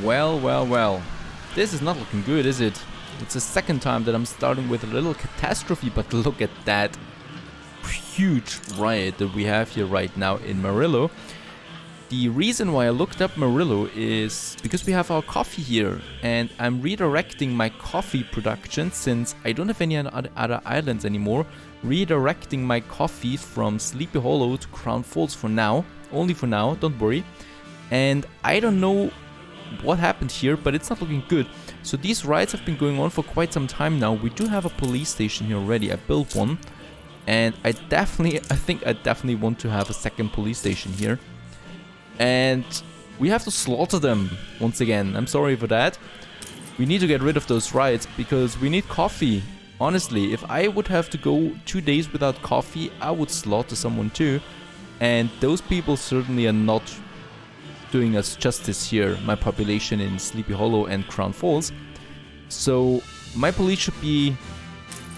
Well, well, well. This is not looking good, is it? It's the second time that I'm starting with a little catastrophe, but look at that huge riot that we have here right now in Murillo. The reason why I looked up Murillo is because we have our coffee here, and I'm redirecting my coffee production since I don't have any other islands anymore. Redirecting my coffee from Sleepy Hollow to Crown Falls for now, only for now, don't worry. And I don't know what happened here, but it's not looking good. So these riots have been going on for quite some time now. We do have a police station here already. I built one, and I think I definitely want to have a second police station here. And we have to slaughter them once again. I'm sorry for that. We need to get rid of those riots because we need coffee. Honestly, if I would have to go 2 days without coffee, I would slaughter someone too. And those people certainly are not doing us justice here, my population in Sleepy Hollow and Crown Falls. So my police should be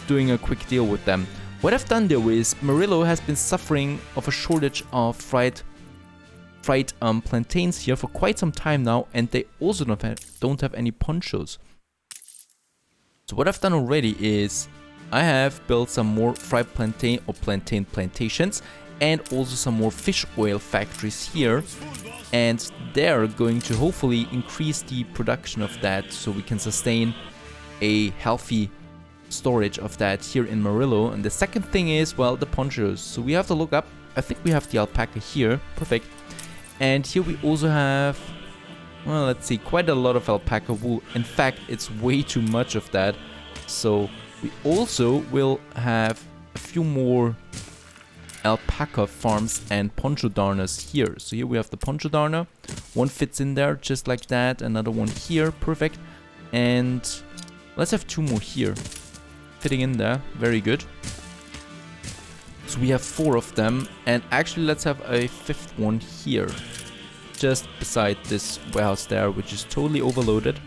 doing a quick deal with them. What I've done though is Murillo has been suffering of a shortage of fried plantains here for quite some time now, and they also don't have any ponchos. So what I've done already is I have built some more fried plantain plantations and also some more fish oil factories here, and they're going to hopefully increase the production of that so we can sustain a healthy storage of that here in Murillo. And the second thing is, well, the ponchos. So we have to look up, I think we have the alpaca here, perfect. And here we also have, well, let's see, quite a lot of alpaca wool. In fact, it's way too much of that. So we also will have a few more alpaca farms and poncho darners here. So here we have the poncho darner. One fits in there just like that. Another one here, perfect. And let's have 2 more here. Fitting in there, very good. So we have 4 of them, and actually let's have a 5th one here, just beside this warehouse there, which is totally overloaded.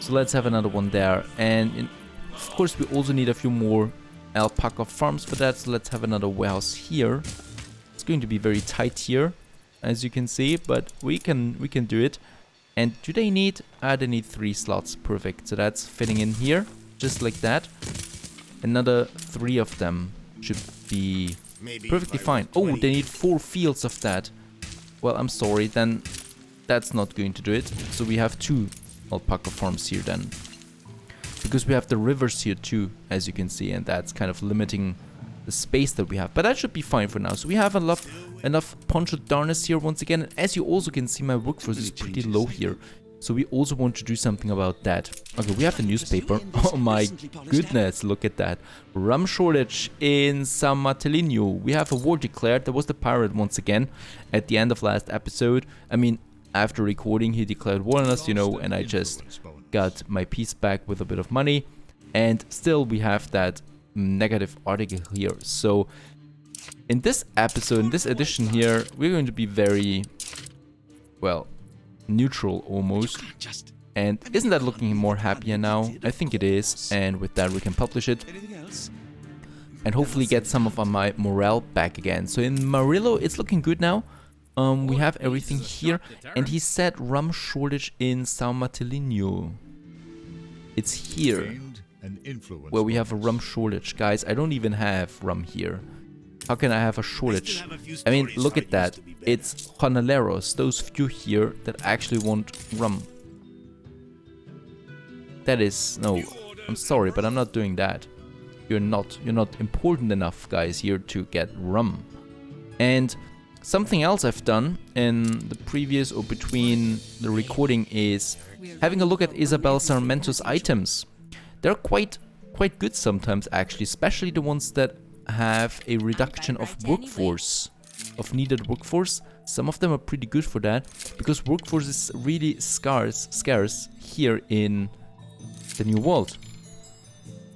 So let's have another one there, and of course we also need a few more alpaca farms for that, so let's have another warehouse here. It's going to be very tight here, as you can see, but we can do it. And do they need? They need 3 slots, perfect. So that's fitting in here, just like that. Another 3 of them should be perfectly fine. Oh, they need 4 fields of that. Well, I'm sorry, then that's not going to do it. So we have 2 alpaca farms here then. Because we have the rivers here too, as you can see, and that's kind of limiting the space that we have. But that should be fine for now. So we have enough poncho darners here once again. And as you also can see, my workforce is pretty low here. So we also want to do something about that. Okay, we have a newspaper. Oh my goodness, look at that. Rum Shortage in San Martelino. We have a war declared. There was the pirate once again at the end of last episode. I mean, after recording, he declared war on us, you know, and I just got my piece back with a bit of money. And still we have that negative article here. So in this episode, in this edition here, we're going to be very, well, neutral almost. And isn't that looking more happier now? I think it is, and with that we can publish it and hopefully get some of my morale back again. So in Murillo it's looking good now. We have everything here, and he said rum shortage in San Martelino. It's here where we have a rum shortage. Guys, I don't even have rum here. How can I have a shortage? I mean, look at that. It's jornaleros, those few here that actually want rum. That is, no, I'm sorry, but I'm not doing that. You're not important enough, guys, here to get rum. And something else I've done in the previous or between the recording is having a look at Isabel Sarmento's items. They're quite good sometimes, actually, especially the ones that have a reduction of workforce, of needed workforce. Some of them are pretty good for that, because workforce is really scarce here in the New World.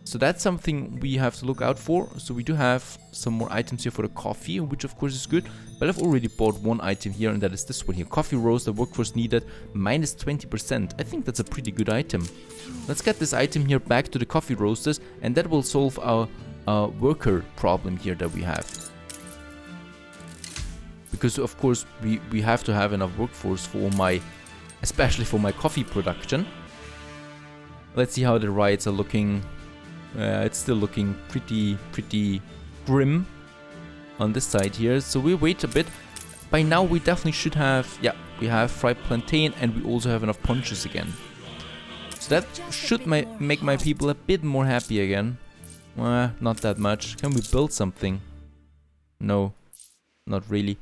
So that's something we have to look out for. So we do have some more items here for the coffee, which of course is good, but I've already bought one item here, and that is this one here. Coffee roaster, workforce needed, minus 20%. I think that's a pretty good item. Let's get this item here back to the coffee roasters, and that will solve our worker problem here that we have. Because of course we have to have enough workforce for all my especially for my coffee production. Let's see how the riots are looking. It's still looking pretty grim on this side here. So we wait a bit. By now we definitely should have, yeah, we have fried plantain and we also have enough punches again. So that should make my people a bit more happy again. Not that much. Can we build something? No, not really.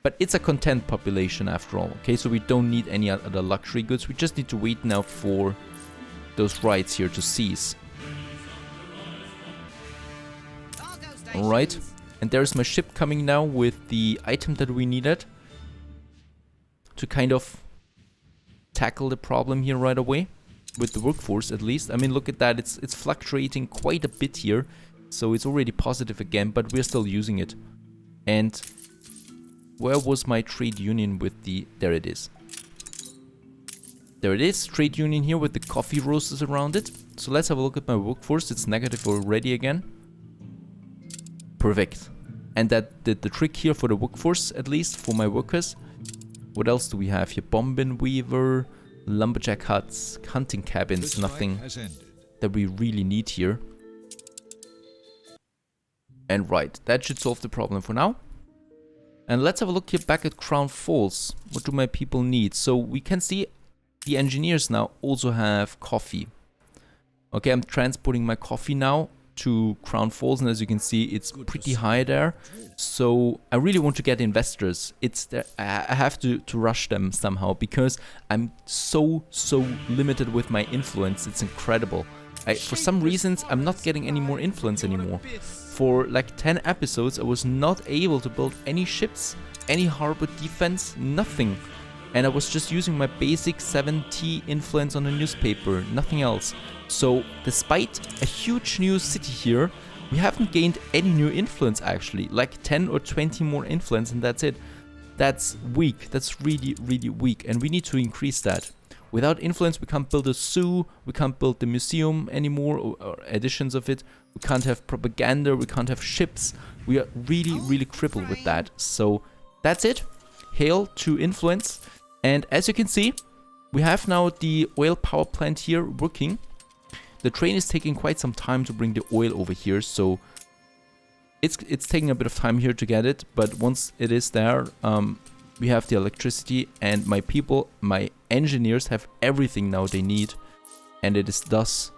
But it's a content population after all, okay? So we don't need any other luxury goods. We just need to wait now for those rights here to cease. Alright, and there's my ship coming now with the item that we needed to kind of tackle the problem here right away. With the workforce at least. I mean, look at that, it's fluctuating quite a bit here. So it's already positive again, but we're still using it. And where was my trade union with the... There it is. There it is, trade union here with the coffee roasters around it. So let's have a look at my workforce. It's negative already again. Perfect. And that did the trick here for the workforce, at least for my workers. What else do we have here? Bombin weaver, lumberjack huts, hunting cabins, nothing that we really need here. And right, that should solve the problem for now. And let's have a look here back at Crown Falls. What do my people need? So we can see the engineers now also have coffee. Okay, I'm transporting my coffee now to Crown Falls, and as you can see, it's pretty high there. So I really want to get investors. It's there. I have to rush them somehow because I'm so limited with my influence. It's incredible. For some reasons, I'm not getting any more influence anymore. For like 10 episodes, I was not able to build any ships, any harbor defense, nothing. And I was just using my basic 70 influence on a newspaper, nothing else. So, despite a huge new city here, we haven't gained any new influence actually. Like 10 or 20 more influence and that's it. That's weak, that's really weak, and we need to increase that. Without influence, we can't build a zoo, we can't build the museum anymore, or editions of it. We can't have propaganda, we can't have ships. We are really crippled with that. So, that's it. Hail to influence. And as you can see, we have now the oil power plant here working. The train is taking quite some time to bring the oil over here, so it's taking a bit of time here to get it, but once it is there, we have the electricity, and my people, my engineers have everything now they need, and it is thus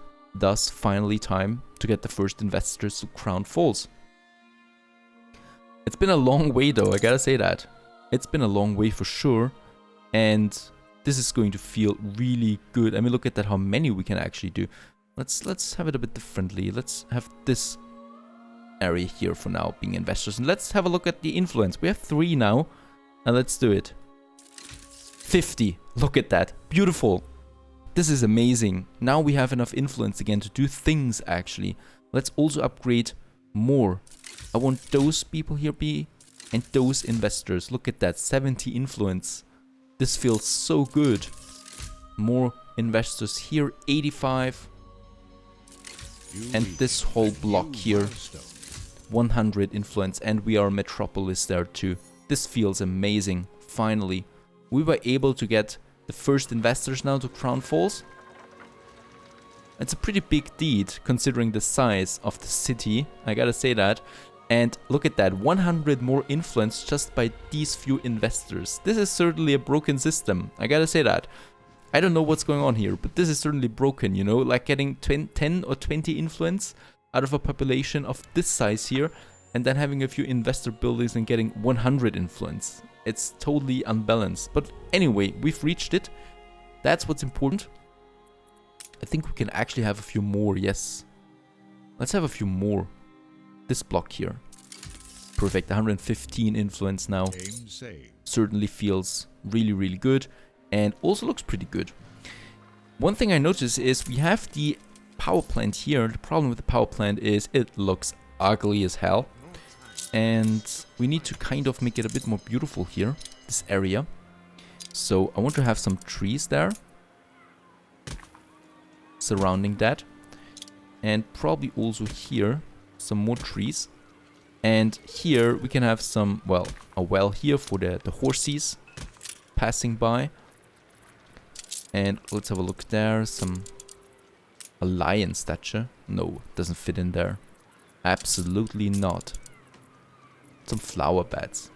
finally time to get the first investors to Crown Falls. It's been a long way though, I gotta say that. It's been a long way for sure, and this is going to feel really good. I mean, look at that, how many we can actually do. Let's have it a bit differently. Let's have this area here for now being investors. And let's have a look at the influence. We have 3 now. And let's do it. 50. Look at that. Beautiful. This is amazing. Now we have enough influence again to do things actually. Let's also upgrade more. I want those people here be and those investors. Look at that. 70 influence. This feels so good. More investors here. 85. And this whole block here, 100 influence, and we are metropolis there too. This feels amazing. Finally, we were able to get the first investors now to Crown Falls. It's a pretty big deed considering the size of the city, I gotta say that. And look at that, 100 more influence just by these few investors. This is certainly a broken system, I gotta say that. I don't know what's going on here, but this is certainly broken, you know, like getting 10 or 20 influence out of a population of this size here, and then having a few investor buildings and getting 100 influence. It's totally unbalanced. But anyway, we've reached it. That's what's important. I think we can actually have a few more, yes. Let's have a few more. This block here. Perfect, 115 influence now. Certainly feels really good. And also looks pretty good. One thing I noticed is we have the power plant here. The problem with the power plant is it looks ugly as hell. And we need to kind of make it a bit more beautiful here, this area. So I want to have some trees there. Surrounding that. And probably also here, some more trees. And here we can have some, well, a well here for the horses passing by. And let's have a look there. A lion statue. No, doesn't fit in there. Absolutely not. Some flower beds.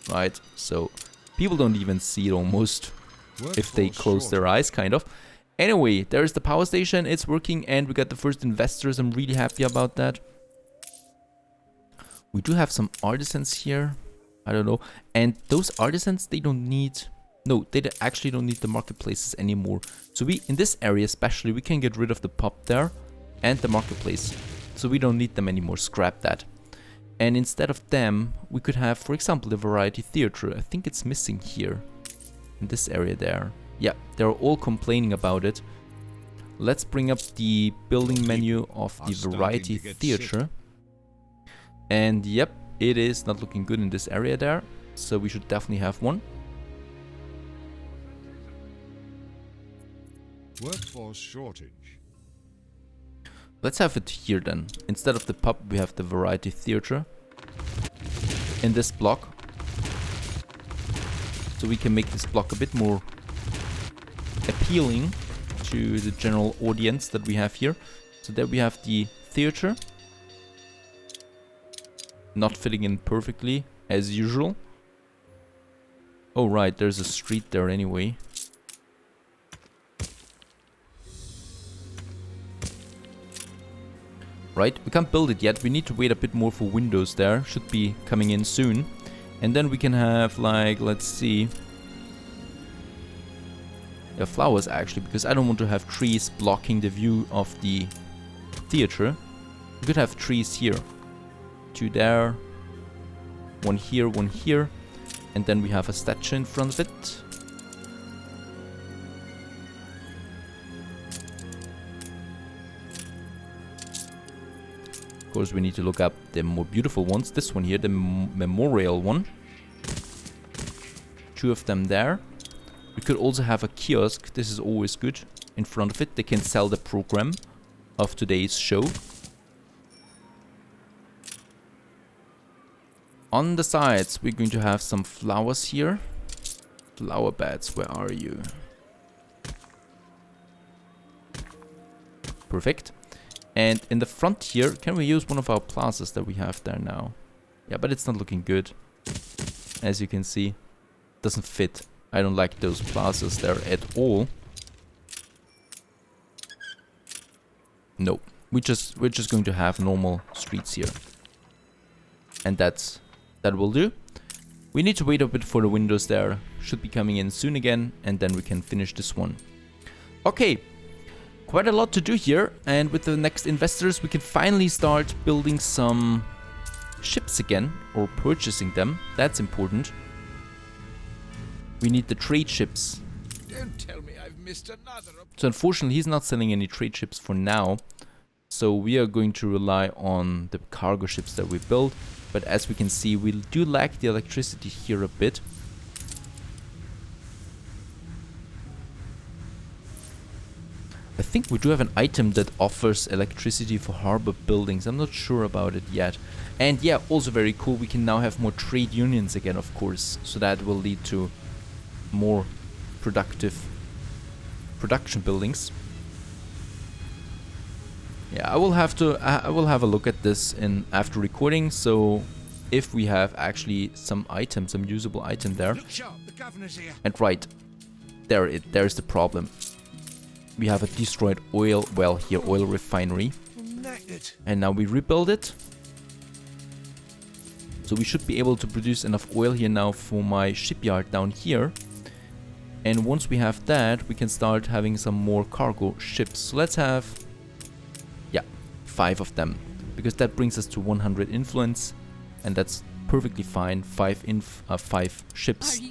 Right, so people don't even see it almost if they close their eyes, kind of. Anyway, there's the power station. It's working and we got the first investors. I'm really happy about that. We do have some artisans here. I don't know. And those artisans, they don't need... No, they actually don't need the marketplaces anymore. So we, in this area especially, we can get rid of the pub there and the marketplace. So we don't need them anymore. Scrap that. And instead of them, we could have, for example, the variety theater. I think it's missing here. In this area there. Yeah, they're all complaining about it. Let's bring up the building menu of the variety theater. And yep, it is not looking good in this area there. So we should definitely have one. Workforce shortage. Let's have it here then. Instead of the pub, we have the variety theater in this block. So we can make this block a bit more appealing to the general audience that we have here. So there we have the theater. Not fitting in perfectly, as usual. Oh right, there's a street there anyway. Right, we can't build it yet. We need to wait a bit more for windows there. Should be coming in soon. And then we can have, like, let's see. Yeah, flowers actually, because I don't want to have trees blocking the view of the theater. We could have trees here. 2 there. 1 here, 1 here. And then we have a statue in front of it. Of course, we need to look up the more beautiful ones. This one here, the memorial one. 2 of them there. We could also have a kiosk. This is always good. In front of it, they can sell the program of today's show. On the sides, we're going to have some flowers here. Flower beds, where are you? Perfect. And in the front here, can we use one of our plazas that we have there now? Yeah, but it's not looking good. As you can see, doesn't fit. I don't like those plazas there at all. No, we're just going to have normal streets here. And that will do. We need to wait a bit for the windows there. Should be coming in soon again, and then we can finish this one. Okay. Quite a lot to do here, and with the next investors we can finally start building some ships again, or purchasing them. That's important. We need the trade ships. Don't tell me I've missed another. So unfortunately he's not selling any trade ships for now, so we are going to rely on the cargo ships that we build. But as we can see, we do lack the electricity here a bit. I think we do have an item that offers electricity for harbor buildings. I'm not sure about it yet. And yeah, also very cool, we can now have more trade unions again, of course. So that will lead to more productive production buildings. Yeah, I will have a look at this in after recording. So if we have actually some item, some usable item there. Look sharp, the governor's here. And right, there's the problem. We have a destroyed oil well here, oil refinery. And now we rebuild it. So we should be able to produce enough oil here now for my shipyard down here. And once we have that, we can start having some more cargo ships. So let's have, yeah, 5 of them. Because that brings us to 100 influence. And that's perfectly fine. 5 ships.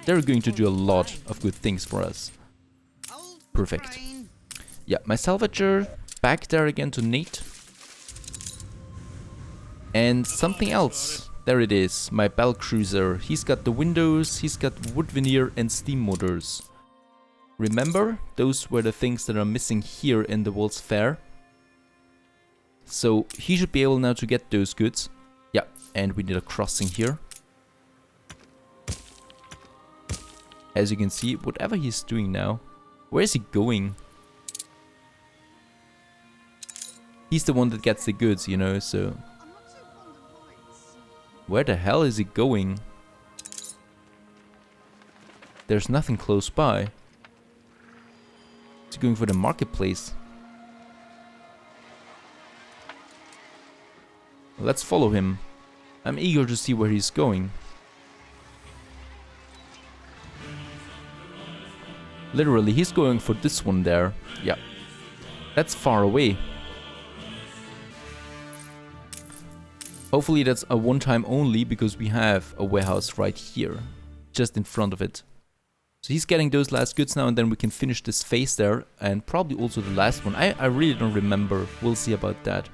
They're going to do a lot of good things for us. Perfect. Yeah, my salvager back there again to Nate. And something else. There it is, my bell cruiser. He's got the windows, he's got wood veneer and steam motors. Remember, those were the things that are missing here in the World's Fair. So he should be able now to get those goods. Yeah, and we need a crossing here. As you can see, whatever he's doing now, where is he going? He's the one that gets the goods, you know, so... Where the hell is he going? There's nothing close by. He's going for the marketplace. Let's follow him. I'm eager to see where he's going. Literally, he's going for this one there. Yeah. That's far away. Hopefully that's a one-time only, because we have a warehouse right here. Just in front of it. So he's getting those last goods now, and then we can finish this phase there. And probably also the last one. I really don't remember. We'll see about that.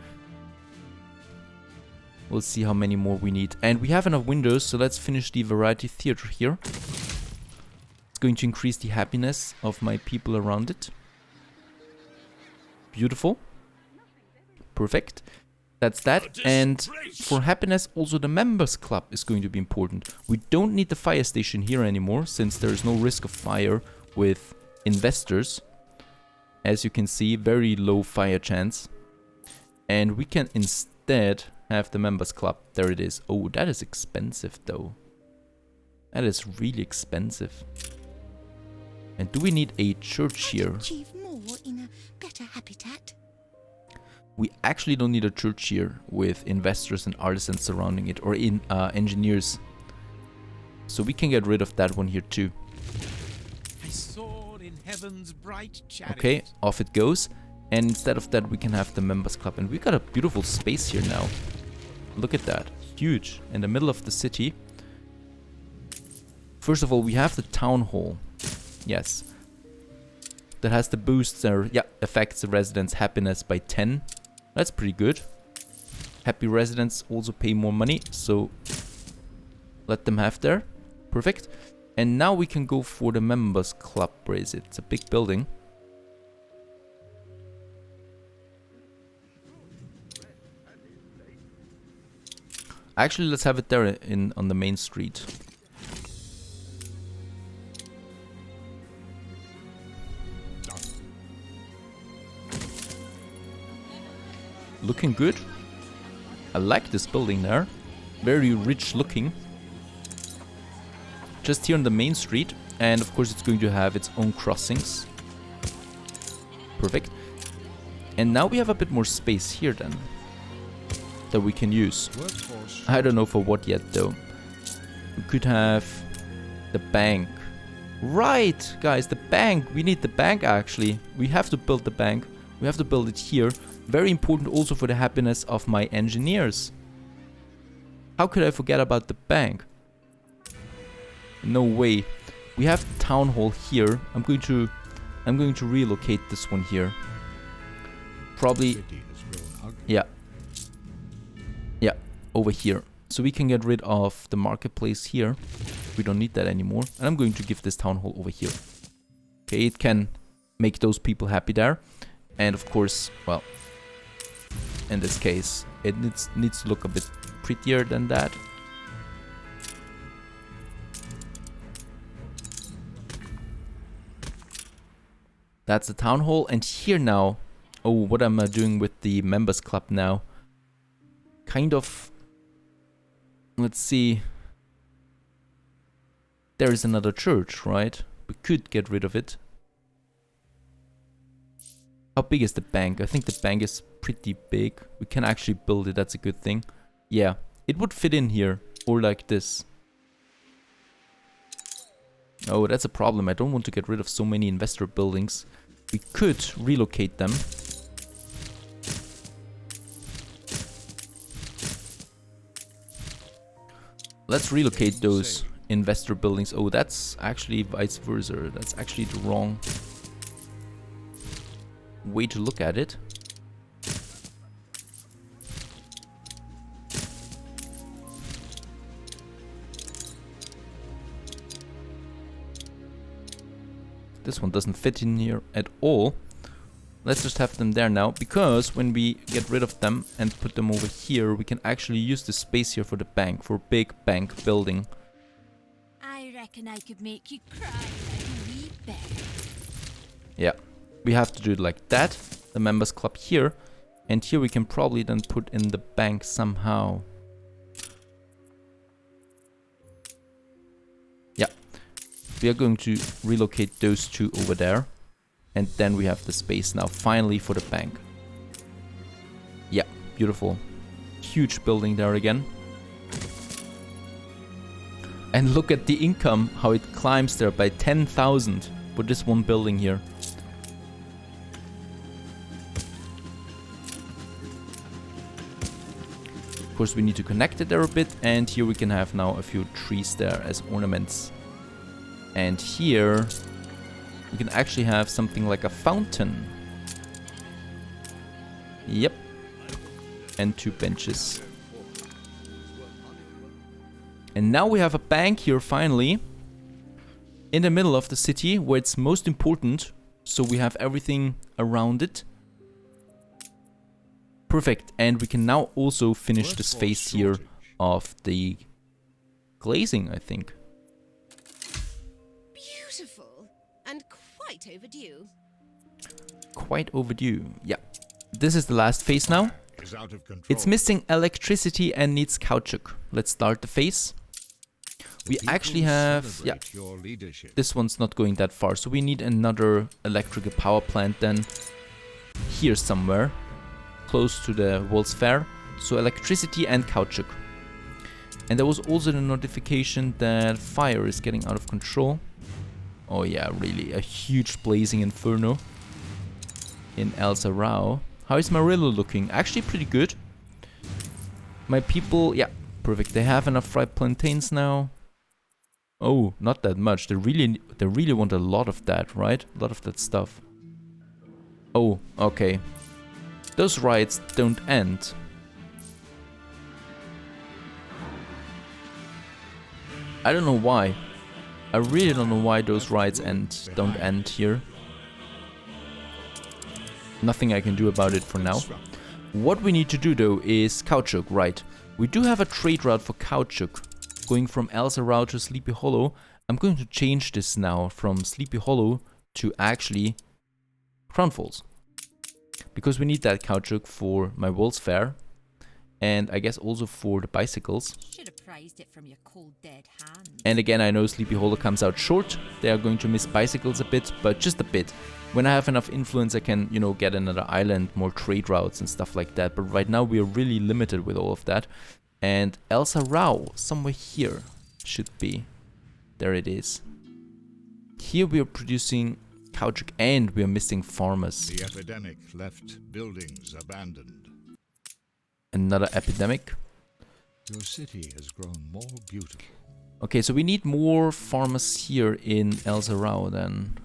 We'll see how many more we need. And we have enough windows, so let's finish the variety theater here. It's going to increase the happiness of my people around it. Beautiful. Perfect. That's that. And for happiness, also the members club is going to be important. We don't need the fire station here anymore, since there is no risk of fire with investors. As you can see, very low fire chance. And we can instead have the members club. There it is. Oh, that is expensive though. That is really expensive. And do we need a church here? Achieve more in a better habitat. We actually don't need a church here with investors and artisans surrounding it, or in engineers. So we can get rid of that one here too. I soar in heaven's bright chariot. Okay, off it goes. And instead of that, we can have the members club. And we got a beautiful space here now. Look at that. Huge. In the middle of the city. First of all, we have the town hall. Yes. That has the boosts there. Yeah, affects the residents' happiness by 10. That's pretty good. Happy residents also pay more money, so let them have there. Perfect. And now we can go for the members club. Where is it? It's a big building. Actually, let's have it there on the main street. Looking good. I like this building there. Very rich looking. Just here on the main street. And of course it's going to have its own crossings. Perfect. And now we have a bit more space here then. That we can use. I don't know for what yet though. We could have the bank. Right, guys, the bank. We need the bank actually. We have to build the bank. We have to build it here. Very important also for the happiness of my engineers. How could I forget about the bank? No way. We have the town hall here. I'm going to relocate this one here. Probably. Yeah. Yeah, over here. So we can get rid of the marketplace here. We don't need that anymore. And I'm going to give this town hall over here. Okay, it can make those people happy there. And of course, well, in this case, it needs to look a bit prettier than that. That's the town hall. And here now, oh, what am I doing with the members club now? Kind of, let's see. There is another church, right? We could get rid of it. How big is the bank? I think the bank is pretty big. We can actually build it, that's a good thing. Yeah, it would fit in here, or like this. Oh, that's a problem. I don't want to get rid of so many investor buildings. We could relocate them. Let's relocate those investor buildings. Oh, that's actually vice versa. That's actually the wrong way to look at it. This one doesn't fit in here at all. Let's just have them there now, because when we get rid of them and put them over here, we can actually use the space here for the bank, for a big bank building. I reckon I could make you cry like a wee bear. Yeah, we have to do it like that. The members club here. And here we can probably then put in the bank somehow. Yeah. We are going to relocate those two over there. And then we have the space now finally for the bank. Yeah, beautiful. Huge building there again. And look at the income, how it climbs there by 10,000 for this one building here. Of course, we need to connect it there a bit, and here we can have now a few trees there as ornaments. And here we can actually have something like a fountain. Yep. And 2 benches. And now we have a bank here finally in the middle of the city where it's most important, so we have everything around it. Perfect, and we can now also finish this phase here of the glazing, I think. Beautiful and quite overdue. Quite overdue, yeah. This is the last phase now. It's missing electricity and needs caoutchouc. Let's start the phase. We actually have, yeah, this one's not going that far, so we need another electrical power plant then here somewhere, close to the World's Fair. So electricity and caoutchouc. And there was also the notification that fire is getting out of control. Oh yeah, really, a huge blazing inferno in El Zarao. How is Marillo looking? Actually pretty good. My people, yeah, perfect. They have enough fried plantains now. Oh, not that much. They really want a lot of that, right? A lot of that stuff. Oh, okay. Those riots don't end. I don't know why. I really don't know why those riots don't end here. Nothing I can do about it for now. What we need to do though is caoutchouc, right? We do have a trade route for caoutchouc going from El Zarao to Sleepy Hollow. I'm going to change this now from Sleepy Hollow to actually Crown Falls. Because we need that caoutchouc for my World's Fair. And I guess also for the bicycles. Should have prized it from your cold dead hand. And again, I know Sleepy Hollow comes out short. They are going to miss bicycles a bit, but just a bit. When I have enough influence, I can, you know, get another island, more trade routes and stuff like that. But right now, we are really limited with all of that. And El Zarao, somewhere here, should be. There it is. Here we are producing caoutchouc and we are missing farmers. The epidemic left buildings abandoned. Another epidemic. Your city has grown more beautiful. Okay, so we need more farmers here in El Zarao then.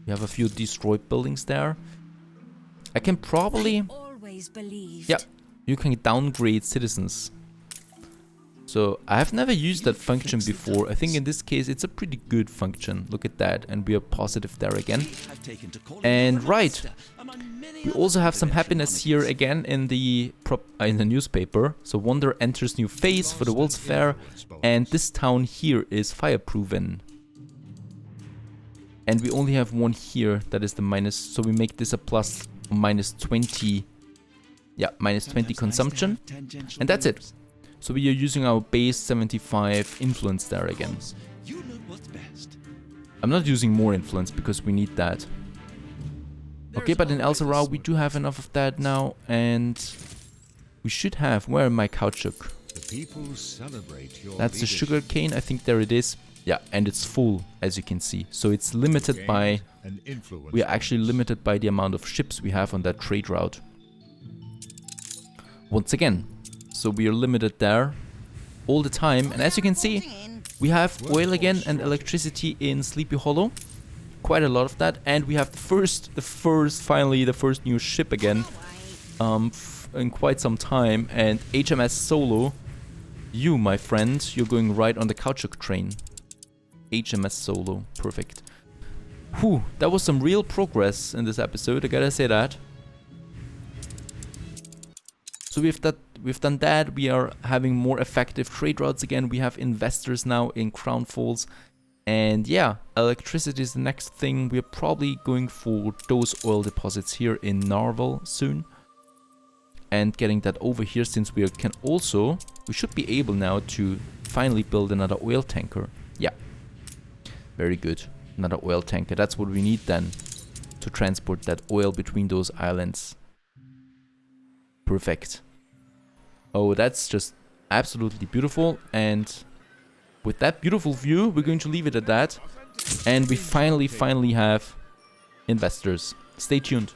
We have a few destroyed buildings there. I can probably... Always believed. Yeah, you can downgrade citizens. So I have never used that function before. I think in this case it's a pretty good function. Look at that, and we are positive there again. And right, we also have some happiness here again in the newspaper. So Wonder enters new phase for the World's Fair, and this town here is fireproven. And we only have one here that is the minus, so we make this a plus minus 20. Yeah, minus 20 consumption, and that's it. So we are using our base 75 influence there again. I'm not using more influence because we need that. Okay, but in El Zarao we do have enough of that now, and we should have... Where am my caoutchouc? That's the sugar cane, I think there it is. Yeah, and it's full, as you can see. So it's limited by... We are actually limited by the amount of ships we have on that trade route. Once again. So we are limited there all the time. And as you can see, we have oil again and electricity in Sleepy Hollow. Quite a lot of that. And we have finally the first new ship again in quite some time. And HMS Solo, you, my friend, you're going right on the caoutchouc train. HMS Solo, perfect. Whew, that was some real progress in this episode, I gotta say that. So we've done that. We are having more effective trade routes again. We have investors now in Crown Falls. And yeah, electricity is the next thing. We're probably going for those oil deposits here in Narvel soon. And getting that over here, since we should be able now to finally build another oil tanker. Yeah, very good. Another oil tanker. That's what we need then to transport that oil between those islands. Perfect. Oh, that's just absolutely beautiful. And with that beautiful view, we're going to leave it at that. And we finally have investors. Stay tuned.